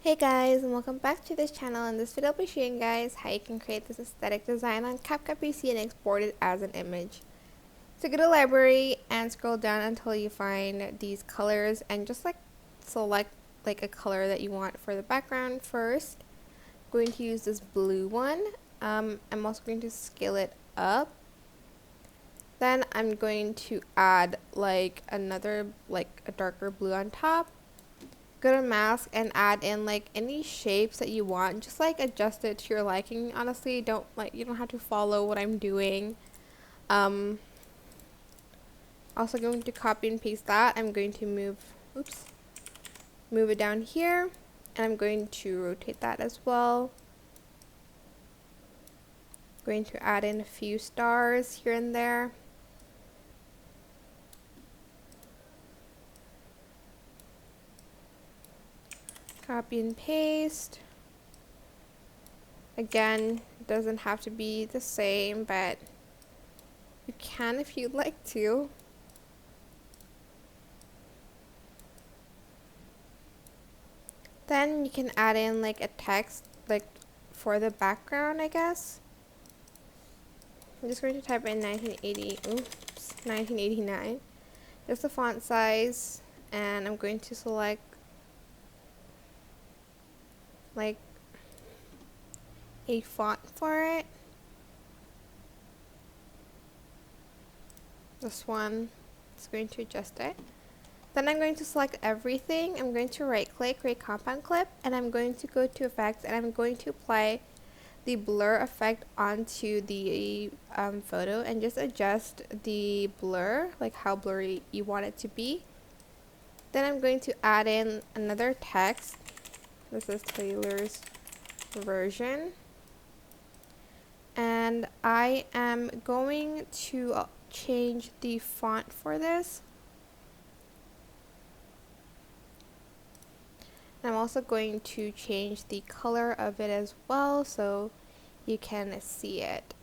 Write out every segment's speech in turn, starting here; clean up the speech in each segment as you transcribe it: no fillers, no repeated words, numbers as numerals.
Hey guys, and welcome back to this channel. In this video I'll be showing you guys how you can create this aesthetic design on CapCut PC and export it as an image. So go to library and scroll down until you find these colors and just select a color that you want for the background first. I'm going to use this blue one. I'm also going to scale it up. Then I'm going to add a darker blue on top. Go to mask and add in any shapes that you want. Just adjust it to your liking. Honestly, you don't have to follow what I'm doing. Also going to copy and paste that. I'm going to move it down here, and I'm going to rotate that as well. Going to add in a few stars here and there. Copy and paste. Again, it doesn't have to be the same, but you can if you'd like to. Then you can add in a text for the background, I guess. I'm just going to type in 1989. Just the font size, and I'm going to select a font for it. This one. It's going to adjust it. Then I'm going to select everything. I'm going to right click, create compound clip, and I'm going to go to effects, and I'm going to apply the blur effect onto the photo, and just adjust the blur, how blurry you want it to be. Then I'm going to add in another text. This is Taylor's version, and I am going to change the font for this. I'm also going to change the color of it as well so you can see it.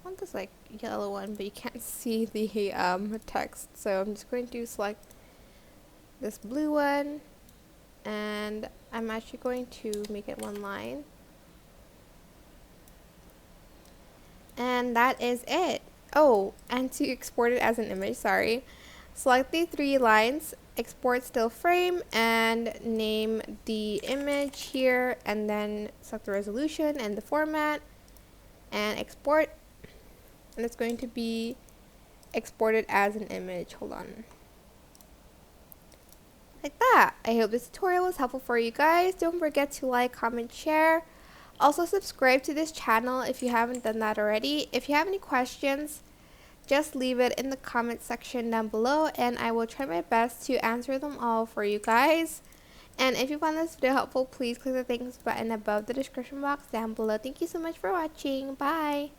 I want this yellow one, but you can't see the text, so I'm just going to select this blue one, and I'm actually going to make it one line, and that is it. Oh, and to export it as an image, select the 3 lines, export still frame, and name the image here, and then select the resolution and the format, and export, and it's going to be exported as an image. Hold on. Like that. I hope this tutorial was helpful for you guys. Don't forget to like, comment, share. Also subscribe to this channel if you haven't done that already. If you have any questions, just leave it in the comment section down below, and I will try my best to answer them all for you guys. And if you found this video helpful, please click the thanks button above the description box down below. Thank you so much for watching. Bye!